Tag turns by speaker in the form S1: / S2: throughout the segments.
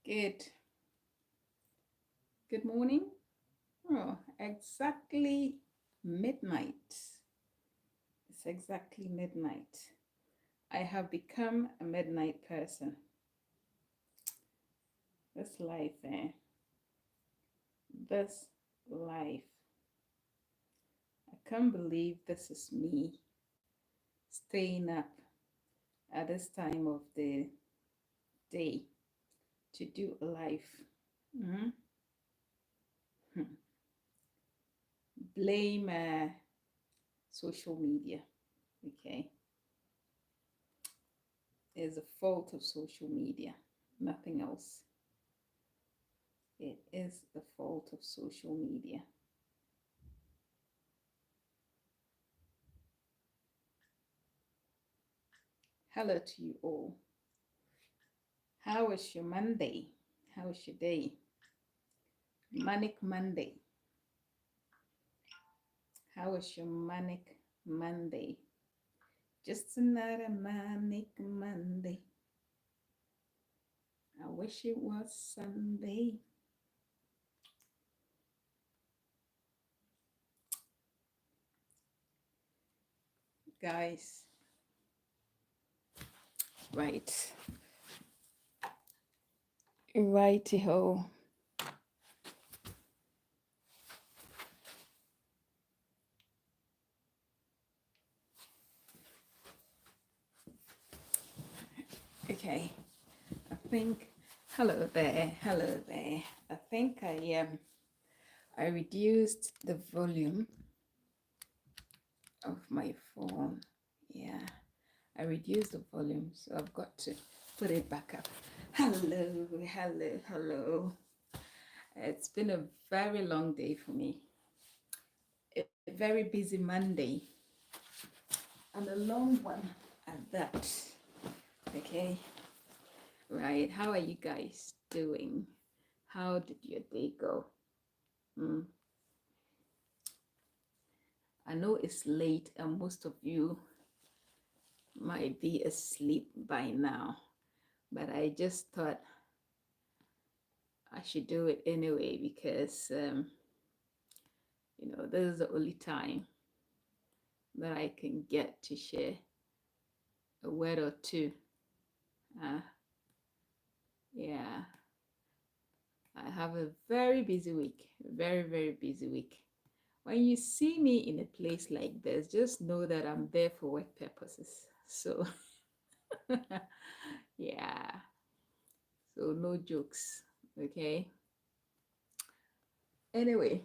S1: Good. Good morning. Oh, exactly midnight. It's exactly midnight. I have become a midnight person. This life, this life. I can't believe this is me staying up at this time of the day to do a life. Mhm. Blame social media. Okay, it's a fault of social media, nothing else. It is the fault of social media. Hello to you all. How was your Monday? How was your day? Manic Monday. How was your manic Monday? Just another manic Monday. I wish it was Sunday. Guys, right. Righty ho. Okay. I think hello there. Hello there. I think I reduced the volume of my phone. Yeah, I reduced the volume, so I've got to put it back up. Hello, hello, hello. It's been a very long day for me. A very busy Monday and a long one at that. Okay, right. How are you guys doing? How did your day go? Hmm. I know it's late and most of you might be asleep by now, but I just thought I should do it anyway because, this is the only time that I can get to share a word or two. Uh, yeah, I have a very busy week, very, very busy week. When you see me in a place like this, just know that I'm there for work purposes. So, yeah, so no jokes, okay? Anyway,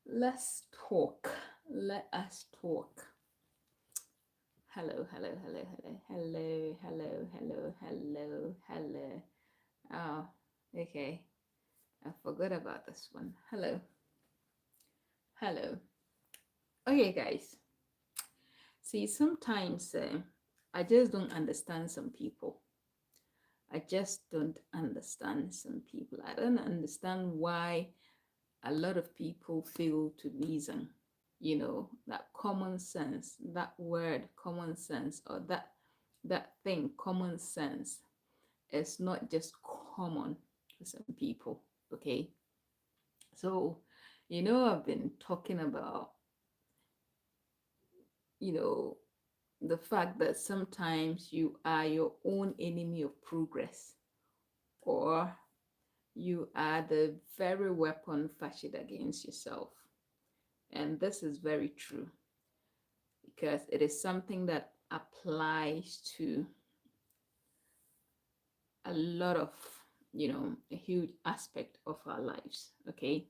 S1: let's talk. Let us talk. Hello, hello, hello, hello, hello, hello, hello, hello, hello. Oh, okay. I forgot about this one. Hello, hello. Okay, guys. See, sometimes I just don't understand some people. I just don't understand some people. I don't understand why a lot of people fail to reason. That common sense, that word common sense, or that thing common sense is not just common to some people. Okay, so I've been talking about you know the fact that sometimes you are your own enemy of progress, or you are the very weapon fashioned against yourself. And this is very true because it is something that applies to a lot of, a huge aspect of our lives. Okay.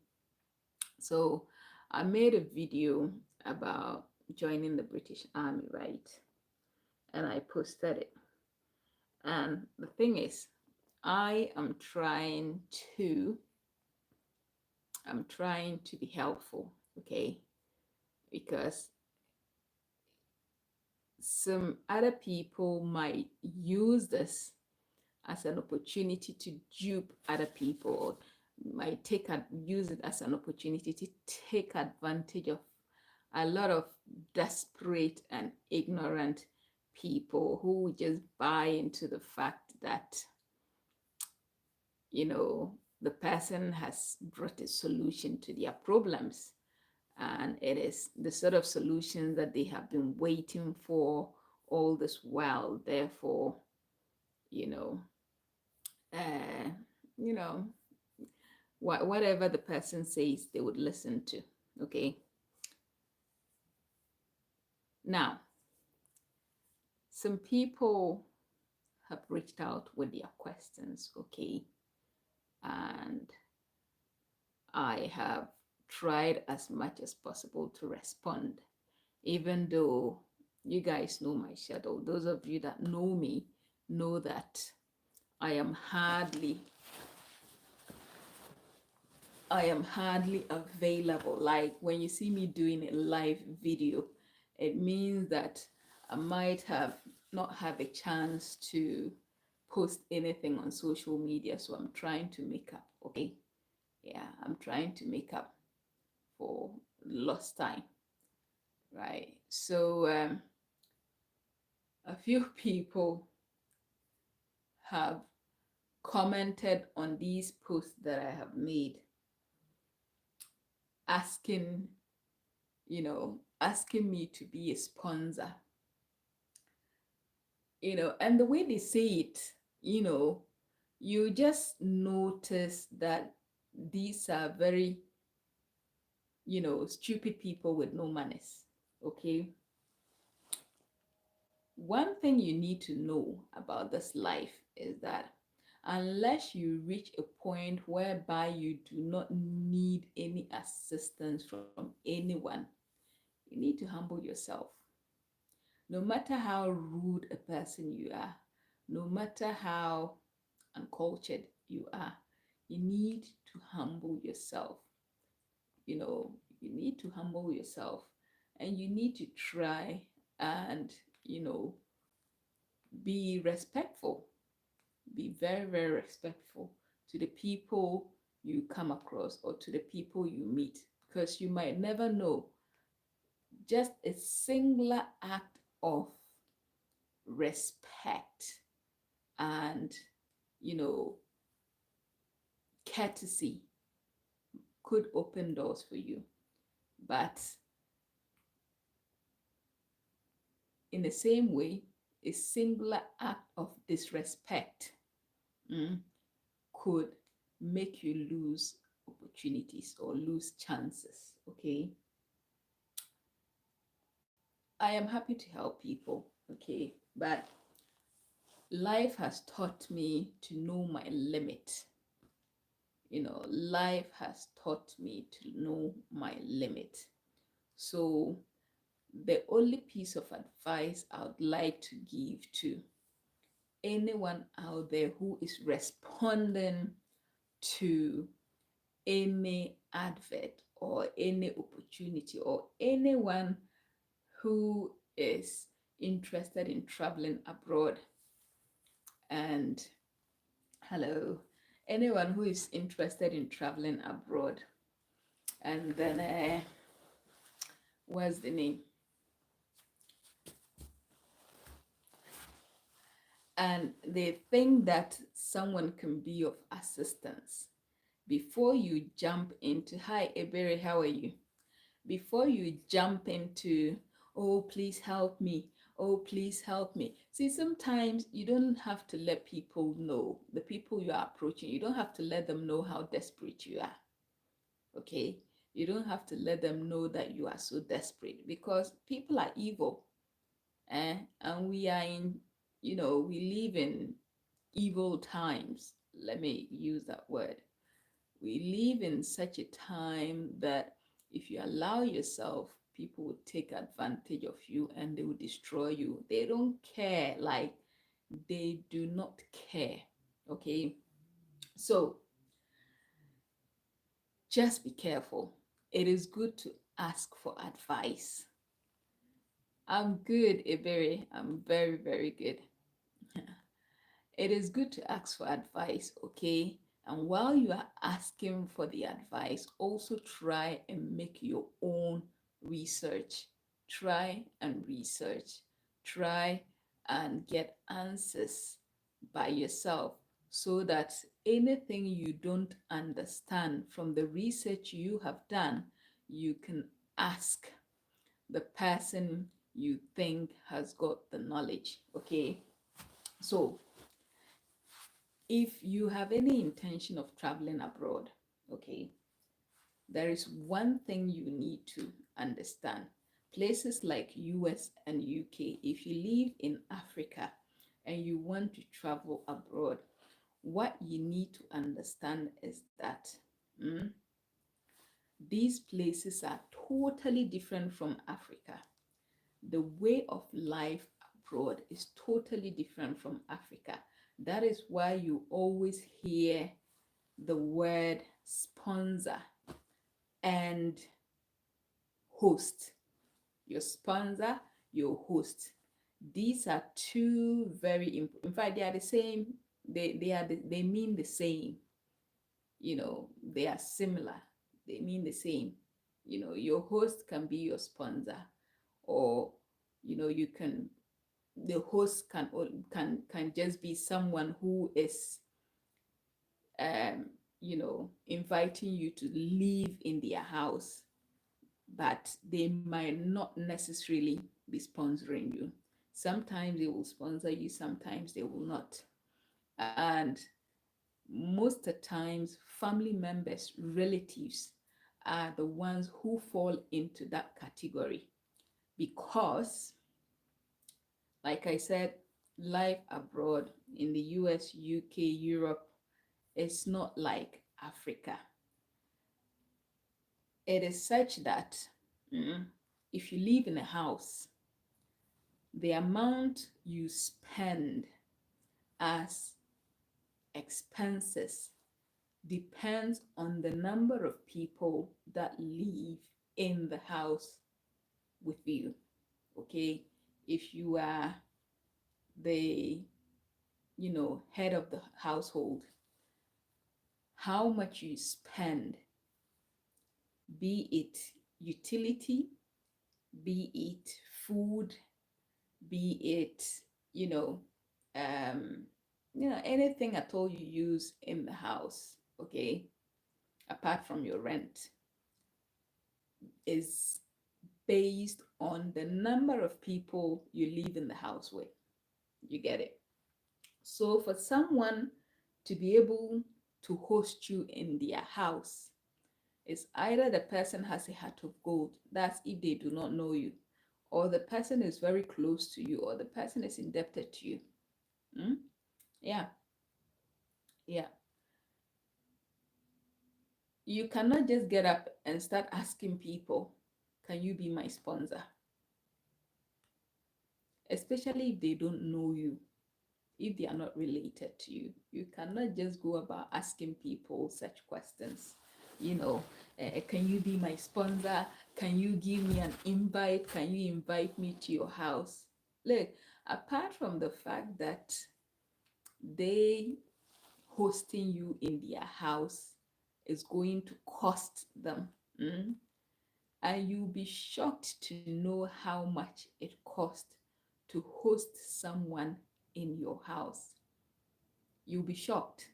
S1: So I made a video about joining the British Army, right? And I posted it. And the thing is, I am to I'm trying to be helpful, okay? Because some other people might use this as an opportunity to dupe other people, or might use it as an opportunity to take advantage of a lot of desperate and ignorant people who just buy into the fact that the person has brought a solution to their problems, and it is the sort of solution that they have been waiting for all this while. Therefore, you know, uh, you know, whatever the person says, they would listen to. Okay. Now, some people have reached out with their questions. Okay. And I have tried as much as possible to respond, even though you guys know my shadow. Those of you that know me know that I am hardly available. Like when you see me doing a live video, it means that I might have not have a chance to post anything on social media. So I'm trying to make up. Okay. Yeah, I'm trying to make up for lost time. Right. So a few people have commented on these posts that I have made, asking, asking me to be a sponsor. And the way they say it, you just notice that these are very, stupid people with no manners. Okay. One thing you need to know about this life is that unless you reach a point whereby you do not need any assistance from anyone, you need to humble yourself. No matter how rude a person you are, no matter how uncultured you are, you need to humble yourself. You need to humble yourself, and you need to try and, be respectful. Be very, very respectful to the people you come across or to the people you meet, because you might never know. Just a singular act of respect and, you know, courtesy could open doors for you. But in the same way, a singular act of disrespect could make you lose opportunities or lose chances. Okay. I am happy to help people. Okay. But life has taught me to know my limit. Life has taught me to know my limit. So, the only piece of advice I would like to give to anyone out there who is responding to any advert or any opportunity, or anyone who is interested in traveling abroad, and hello, anyone who is interested in traveling abroad, and then what's the name, and they think that someone can be of assistance, before you jump into, hi Ebere, how are you, before you jump into, oh please help me, oh please help me. See, sometimes you don't have to let people know, the people you are approaching, you don't have to let them know how desperate you are. Okay. You don't have to let them know that you are so desperate, because people are evil. And we are in, we live in evil times. Let me use that word. We live in such a time that if you allow yourself, people will take advantage of you and they will destroy you. They don't care. Like, they do not care. Okay. So just be careful. It is good to ask for advice. I'm good, Iberi. I'm very, very good. It is good to ask for advice, okay? And while you are asking for the advice, also try and make your own research. Try and research. Try and get answers by yourself. so that anything you don't understand from the research you have done, you can ask the person you think has got the knowledge. Okay, so if you have any intention of traveling abroad, okay, there is one thing you need to understand. Places like US and UK, if you live in Africa and you want to travel abroad, what you need to understand is that these places are totally different from Africa. The way of life abroad is totally different from Africa. That is why you always hear the word sponsor and host. Your sponsor, your host. These are two very important. In fact, they are the same. They mean the same. They are similar. They mean the same. Your host can be your sponsor, or you can the host can just be someone who is um inviting you to live in their house, but they might not necessarily be sponsoring you. Sometimes they will sponsor you, sometimes they will not. And most of the times, family members, relatives are the ones who fall into that category because, like I said, life abroad in the US, UK, Europe is not like Africa. It is such that if you live in a house, the amount you spend as expenses depends on the number of people that live in the house with you. Okay, if you are the head of the household, how much you spend, be it utility, be it food, be it you know um anything at all you use in the house, okay, apart from your rent, is based on the number of people you live in the house with. You get it? So for someone to be able to host you in their house, it's either the person has a heart of gold, that's if they do not know you, or the person is very close to you, or the person is indebted to you. Mm? Yeah, yeah. You cannot just get up and start asking people, can you be my sponsor? Especially if they don't know you, if they are not related to you. You cannot just go about asking people such questions. Can you be my sponsor? Can you give me an invite? Can you invite me to your house? Look, apart from the fact that they hosting you in their house is going to cost them. And you'll be shocked to know how much it costs to host someone in your house. You'll be shocked.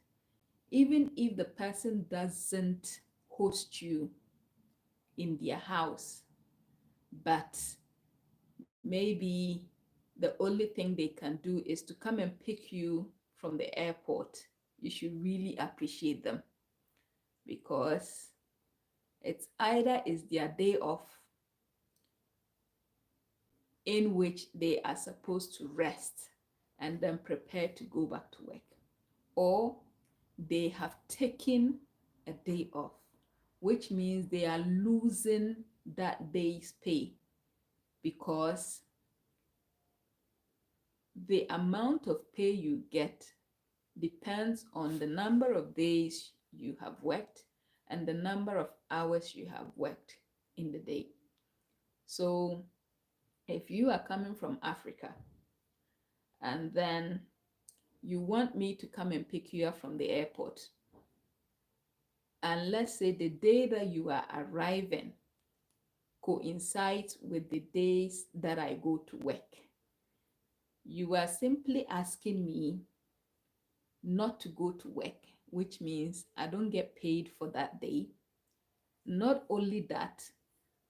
S1: Even if the person doesn't host you in their house, but maybe the only thing they can do is to come and pick you from the airport, you should really appreciate them, because it's either is their day off in which they are supposed to rest and then prepare to go back to work, or they have taken a day off, which means they are losing that day's pay, because the amount of pay you get depends on the number of days you have worked and the number of hours you have worked in the day. So if you are coming from Africa and then you want me to come and pick you up from the airport, and let's say the day that you are arriving coincides with the days that I go to work, you are simply asking me not to go to work, which means I don't get paid for that day. Not only that,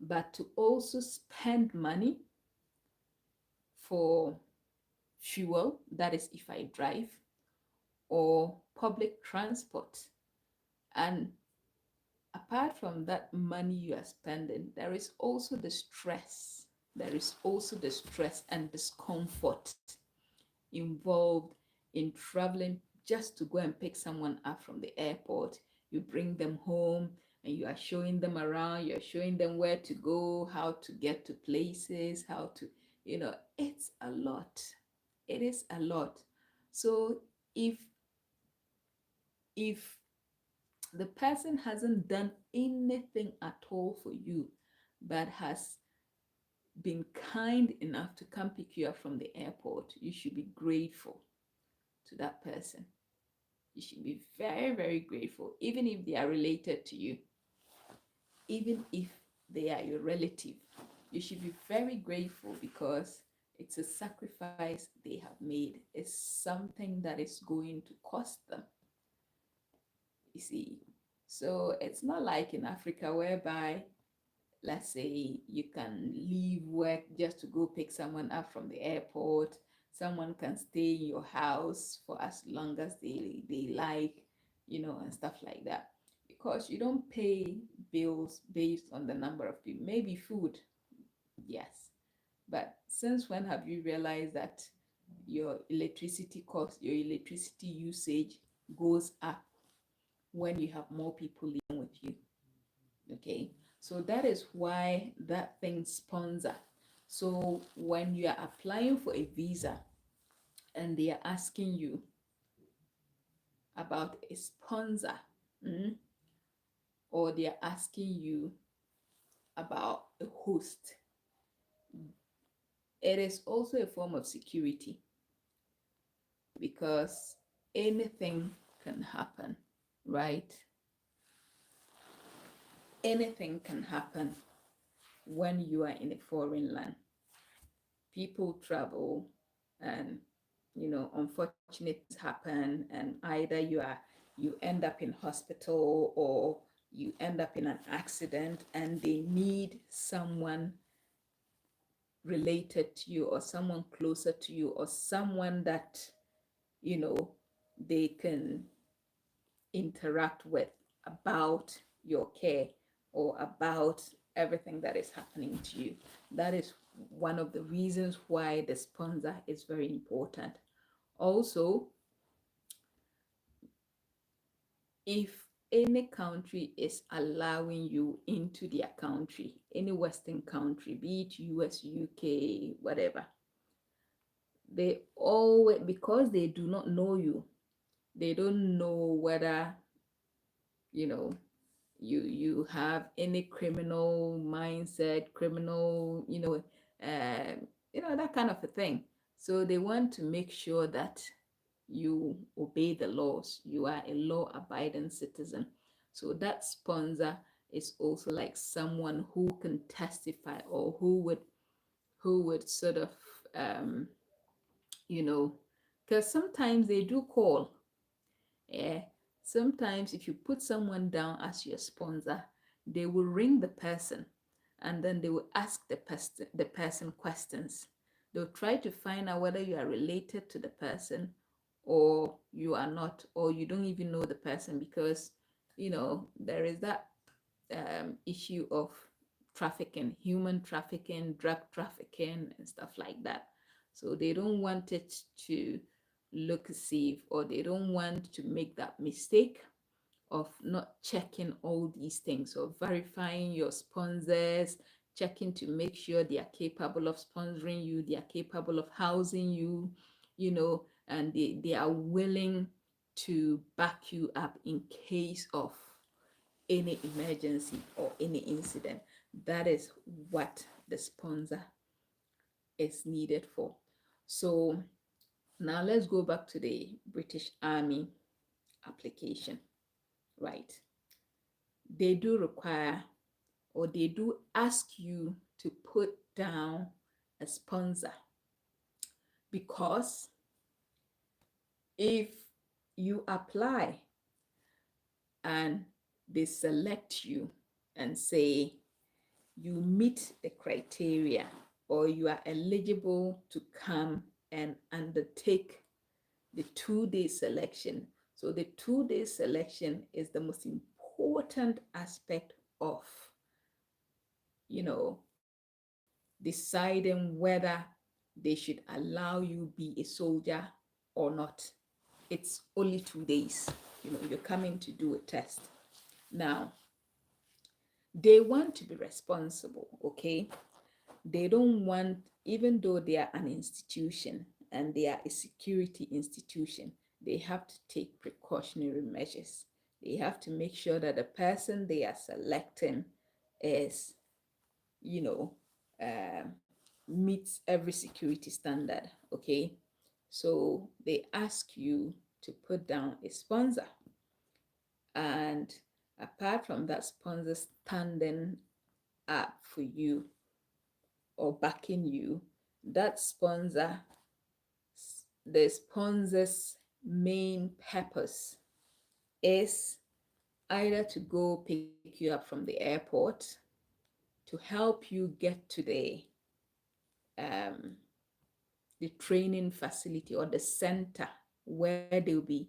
S1: but to also spend money for fuel, that is if I drive, or public transport. And apart from that money you are spending, there is also the stress. There is also the stress and discomfort involved in traveling just to go and pick someone up from the airport. You bring them home and you are showing them around, you're showing them where to go, how to get to places, how to, it's a lot. It is a lot. So if if the person hasn't done anything at all for you, but has been kind enough to come pick you up from the airport, you should be grateful to that person. You should be very, very grateful, even if they are related to you, even if they are your relative. You should be very grateful because it's a sacrifice they have made. It's something that is going to cost them. You see, so it's not like in Africa whereby, let's say, you can leave work just to go pick someone up from the airport. Someone can stay in your house for as long as they like, and stuff like that. Because you don't pay bills based on the number of people. Maybe food, yes. But since when have you realized that your electricity cost, your electricity usage goes up when you have more people living with you? Okay, so that is why that thing sponsor. So when you are applying for a visa and they are asking you about a sponsor, or they are asking you about a host, it is also a form of security, because anything can happen, right? Anything can happen when you are in a foreign land. People travel, and unfortunate things happen, and either you end up in hospital, or you end up in an accident, and they need someone related to you, or someone closer to you, or someone that they can interact with about your care, or about everything that is happening to you. That is one of the reasons why the sponsor is very important. Also, if any country is allowing you into their country, any Western country, be it US, UK, whatever, they always, because they do not know you, they don't know whether you have any criminal mindset, criminal, that kind of a thing. So they want to make sure that you obey the laws, you are a law-abiding citizen. So that sponsor is also like someone who can testify, or who would sort of you know because sometimes they do call. Yeah, sometimes if you put someone down as your sponsor, they will ring the person, and then they will ask the person questions. They'll try to find out whether you are related to the person, or you are not, or you don't even know the person, because there is that issue of trafficking, human trafficking, drug trafficking, and stuff like that. So they don't want it to look safe, or they don't want to make that mistake of not checking all these things, or verifying your sponsors, checking to make sure they are capable of sponsoring you, they are capable of housing you, and they are willing to back you up in case of any emergency or any incident. That is what the sponsor is needed for. So now let's go back to the British Army application, right? They do require, or they do ask you to put down a sponsor, because if you apply and they select you and say you meet the criteria or you are eligible to come and undertake the 2 day selection. So the 2 day selection is the most important aspect of, you know, deciding whether they should allow you be a soldier or not. It's only 2 days. You're coming to do a test. Now, they want to be responsible, okay? They don't want, even though they are an institution and they are a security institution, they have to take precautionary measures. They have to make sure that the person they are selecting is, you know, um, meets every security standard, okay? So they ask you to put down a sponsor. And apart from that sponsor standing up for you or backing you, that sponsor, the sponsor's main purpose is either to go pick you up from the airport, to help you get to um, the training facility or the center where they'll be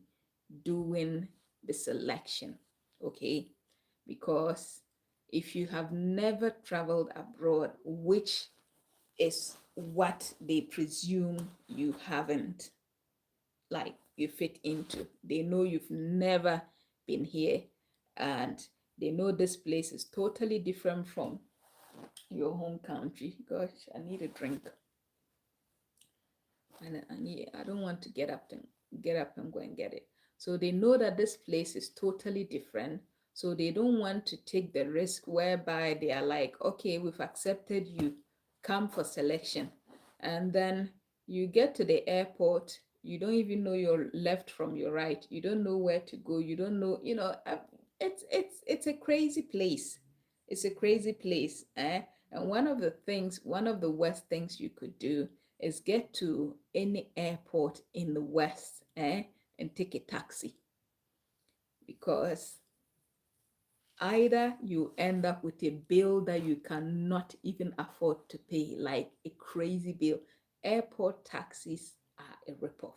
S1: doing the selection, okay? Because if you have never traveled abroad, which is what they presume you haven't, like you fit into, they know you've never been here and they know this place is totally different from your home country. Gosh, I need a drink. And I don't want to get up and go and get it. So they know that this place is totally different. So they don't want to take the risk whereby they are like, okay, we've accepted you, come for selection. And then you get to the airport, you don't even know your left from your right. You don't know where to go. You don't know, it's a crazy place. It's a crazy place. And one of the worst things you could do is get to any airport in the West, and take a taxi, because either you end up with a bill that you cannot even afford to pay, like a crazy bill. Airport taxis are a ripoff.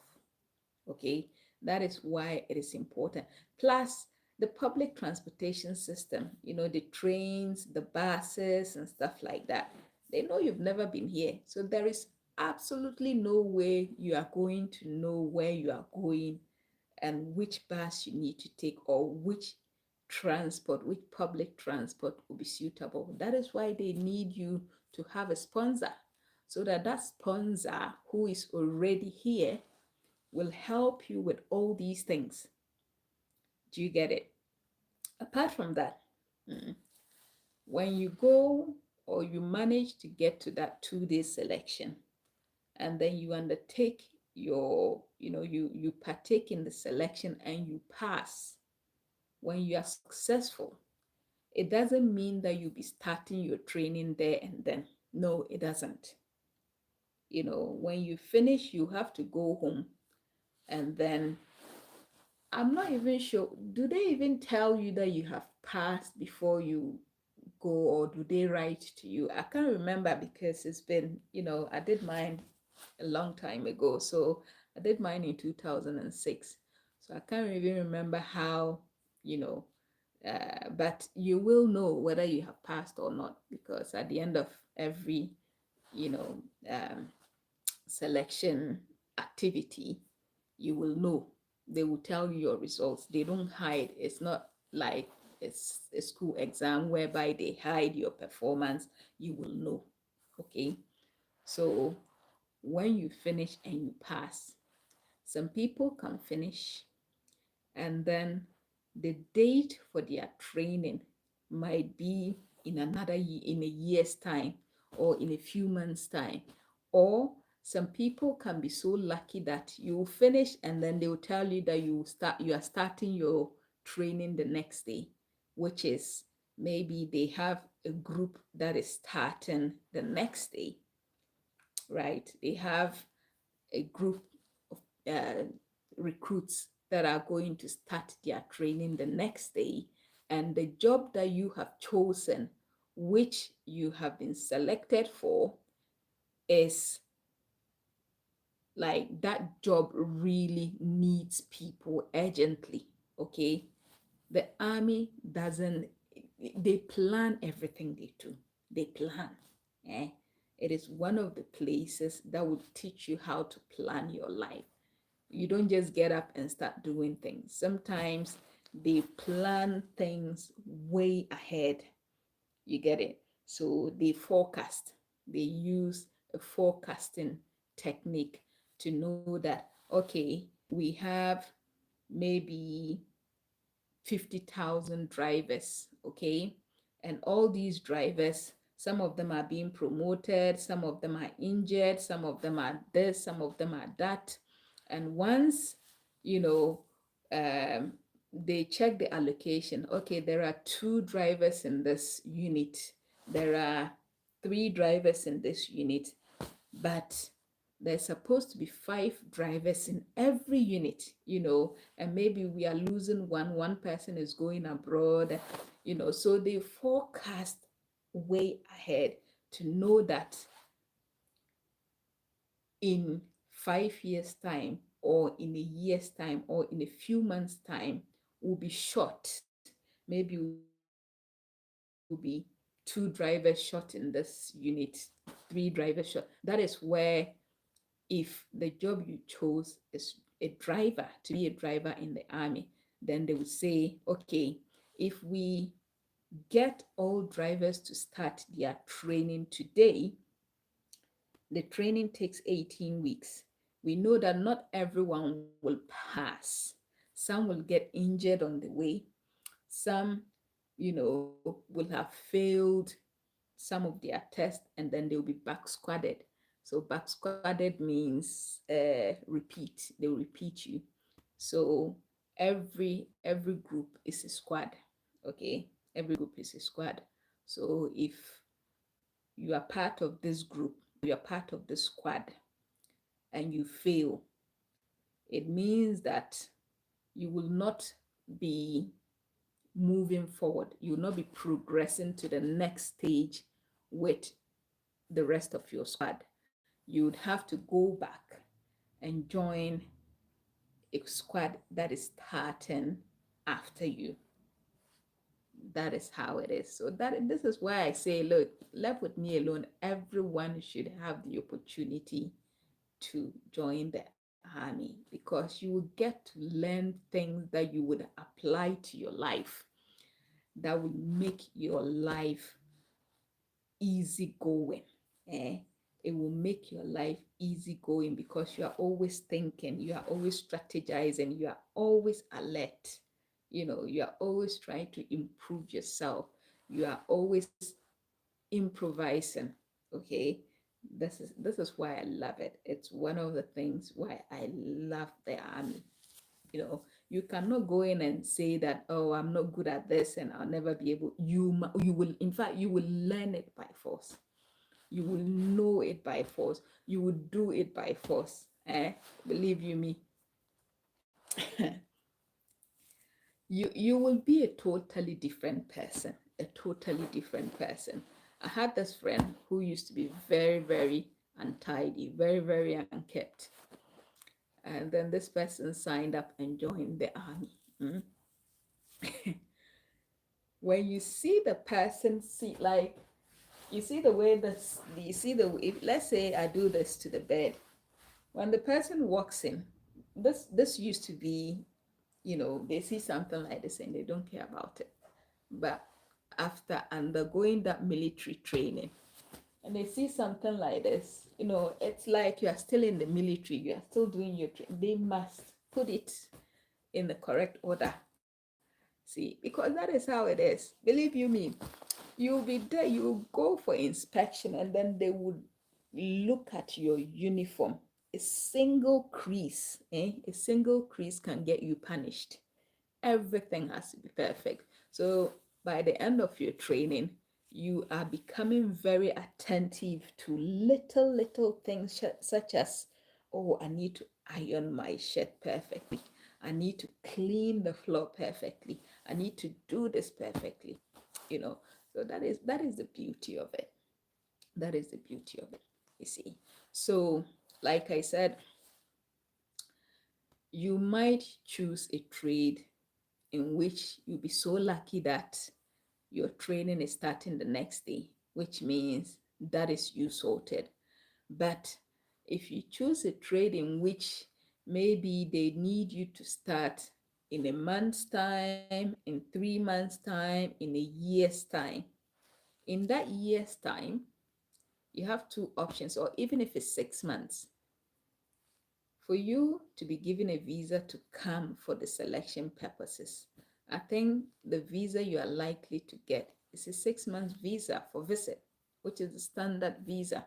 S1: Okay, that is why it is important. Plus, the public transportation system, the trains, the buses, and stuff like that, they know you've never been here. So there is absolutely no way you are going to know where you are going and which bus you need to take or which public transport will be suitable. That is why they need you to have a sponsor, so that that sponsor who is already here will help you with all these things. Do you get it? Apart from that, when you go or you manage to get to that 2 day selection, and then you undertake you partake in the selection and you pass, when you are successful, it doesn't mean that you'll be starting your training there and then. No, it doesn't. When you finish, you have to go home, and then I'm not even sure. Do they even tell you that you have passed before you go, or do they write to you? I can't remember, because it's been, I did mine a long time ago. So I did mine in 2006. So I can't even remember how, but you will know whether you have passed or not, because at the end of every, you know, um, selection activity, you will know. They will tell you your results. They don't hide. It's not like it's a school exam whereby they hide your performance. You will know. Okay. So when you finish and you pass, some people can finish, and then the date for their training might be in another year, in a year's time, or in a few months' time. Or some people can be so lucky that you will finish and then they will tell you that you are starting your training the next day, which is maybe they have a group that is starting the next day, right? They have a group of recruits that are going to start their training the next day. And the job that you have chosen, which you have been selected for, is like that job really needs people urgently. Okay. The army doesn't, they plan everything they do. They plan. Eh? It is one of the places that will teach you how to plan your life. You don't just get up and start doing things. Sometimes they plan things way ahead. You get it? So they forecast. They use a forecasting technique to know that, okay, we have maybe 50,000 drivers, okay? And all these drivers, some of them are being promoted, some of them are injured, some of them are this, some of them are that. And once, you know, they check the allocation, okay, there are 2 drivers in this unit, there are 3 drivers in this unit, but there's supposed to be 5 drivers in every unit, and maybe we are losing one person is going abroad, so they forecast way ahead to know that in 5 years time, or in a year's time, or in a few months time, we'll be short. Maybe will be 2 drivers short in this unit, 3 drivers short. That is where, if the job you chose is a driver, to be a driver in the army, then they would say, okay, if we get all drivers to start their training today, the training takes 18 weeks. We know that not everyone will pass. Some will get injured on the way. Some, will have failed some of their tests, and then they'll be back squadded. So back squadded means repeat. They'll repeat you. So every group is a squad. Okay, every group is a squad. So if you are part of this group, you are part of the squad, and you fail, it means that you will not be moving forward. You will not be progressing to the next stage with the rest of your squad. You would have to go back and join a squad that is starting after you. That is how it is. So this is why I say, look, left with me alone, everyone should have the opportunity to join the army, because you will get to learn things that you would apply to your life, that will make your life easy going. Eh? It will make your life easy going, because you are always thinking, you are always strategizing, you are always alert. You are always trying to improve yourself. You are always improvising. Okay. This is why I love it. It's one of the things why I love the army. You cannot go in and say that, oh, I'm not good at this and I'll never be able. You will, in fact, you will learn it by force. You will know it by force. You will do it by force. Believe you me. You will be a totally different person. A totally different person. I had this friend who used to be very, very untidy, very, very unkept. And then this person signed up and joined the army. When you see the person, you see the way this, you see if, let's say I do this to the bed. When the person walks in, this used to be, they see something like this and they don't care about it. But after undergoing that military training, and they see something like this, it's like you are still in the military, you are still doing your training. They must put it in the correct order. See, because that is how it is. Believe you me, you'll be there, you go for inspection, and then they would look at your uniform. A single crease, a single crease can get you punished. Everything has to be perfect. So by the end of your training, you are becoming very attentive to little things, such as, oh, I need to iron my shirt perfectly. I need to clean the floor perfectly. I need to do this perfectly. You know, so that is the beauty of it. That is the beauty of it. You see. So, like I said, you might choose a trade in which you'll be so lucky that your training is starting the next day, which means that is you sorted. But if you choose a trade in which maybe they need you to start in a month's time, in 3 months' time, in a year's time, in that year's time, you have two options, or even if it's 6 months, for you to be given a visa to come for the selection purposes. I think the visa you are likely to get is a 6 month visa for visit, which is the standard visa.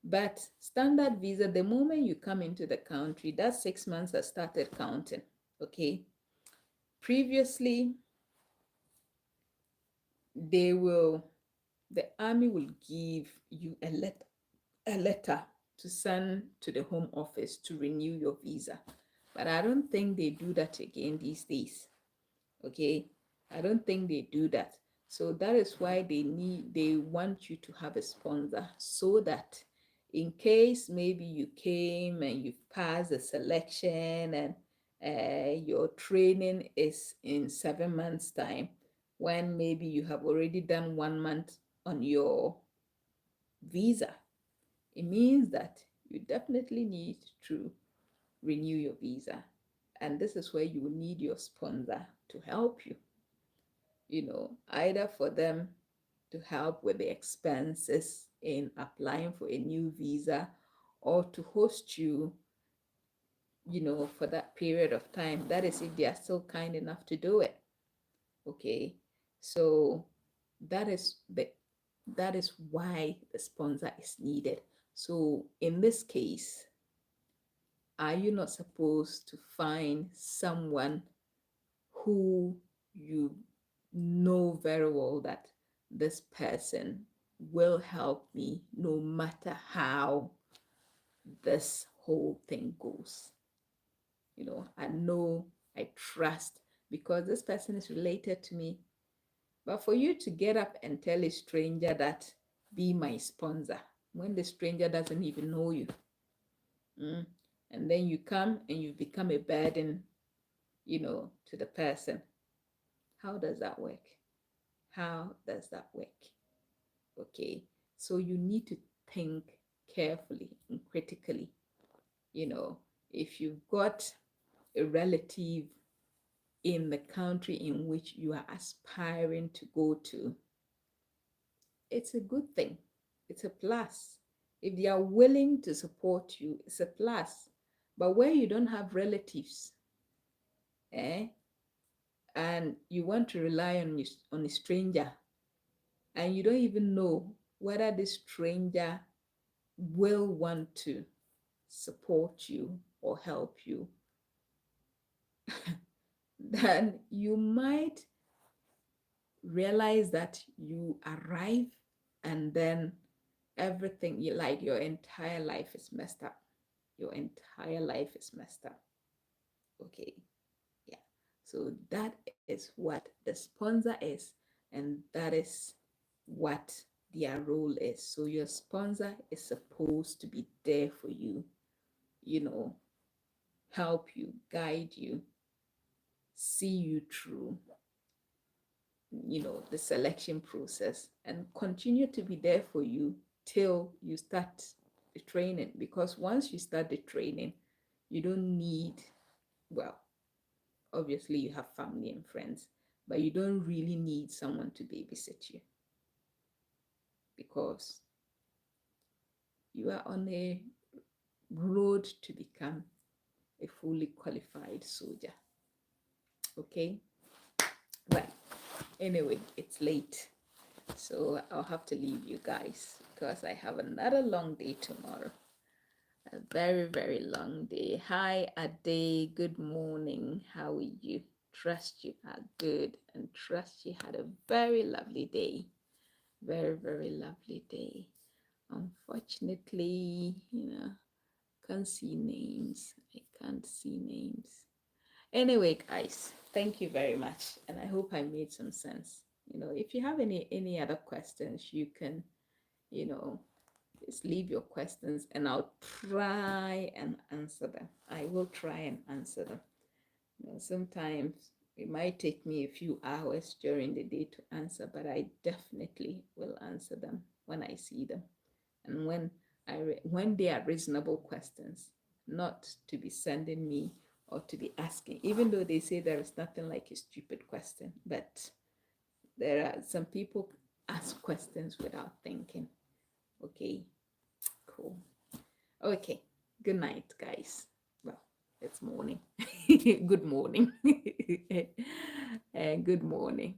S1: But standard visa, the moment you come into the country, that 6 months has started counting. Okay. Previously, they will, the army will give you a letter to send to the home office to renew your visa. But I don't think they do that again these days. Okay. I don't think they do that. So that is why they want you to have a sponsor, so that in case maybe you came and you've passed the selection and your training is in 7 months' time, when maybe you have already done 1 month on your visa, it means that you definitely need to renew your visa. And this is where you will need your sponsor to help you, either for them to help with the expenses in applying for a new visa, or to host you, for that period of time. That is if they are still kind enough to do it. Okay. So that is the that is why the sponsor is needed. So in this case, are you not supposed to find someone who you know very well that this person will help me no matter how this whole thing goes? I know, I trust, because this person is related to me. But for you to get up and tell a stranger that, be my sponsor, when the stranger doesn't even know you, and then you come and you become a burden, to the person, how does that work? How does that work? Okay. So you need to think carefully and critically. If you've got a relative in the country in which you are aspiring to go to, it's a good thing. It's a plus. If they are willing to support you, it's a plus. But where you don't have relatives, eh, and you want to rely on a stranger, and you don't even know whether this stranger will want to support you or help you, then you might realize that you arrive and then everything, your entire life is messed up. Your entire life is messed up. Okay. Yeah. So that is what the sponsor is, and that is what their role is. So your sponsor is supposed to be there for you, you know, help you, guide you, see you through, the selection process, and continue to be there for you till you start the training. Because once you start the training, you don't need, well, obviously you have family and friends, but you don't really need someone to babysit you, because you are on a road to become a fully qualified soldier. Okay. Well, anyway, it's late, so I'll have to leave you guys because I have another long day tomorrow. A very, very long day. Hi, Ade. Good morning. How are you? Trust you are good, and trust you had a very lovely day. Very, very lovely day. Unfortunately, can't see names. I can't see names. Anyway, guys, thank you very much, and I hope I made some sense. If you have any other questions, you can, you know, just leave your questions, and I'll try and answer them. I will try and answer them. Sometimes it might take me a few hours during the day to answer, but I definitely will answer them when I see them, and when they are reasonable questions, not to be sending me or to be asking, even though they say there is nothing like a stupid question, but there are some people ask questions without thinking. Okay, cool. Okay, good night, guys. Well, it's morning. Good morning. And good morning.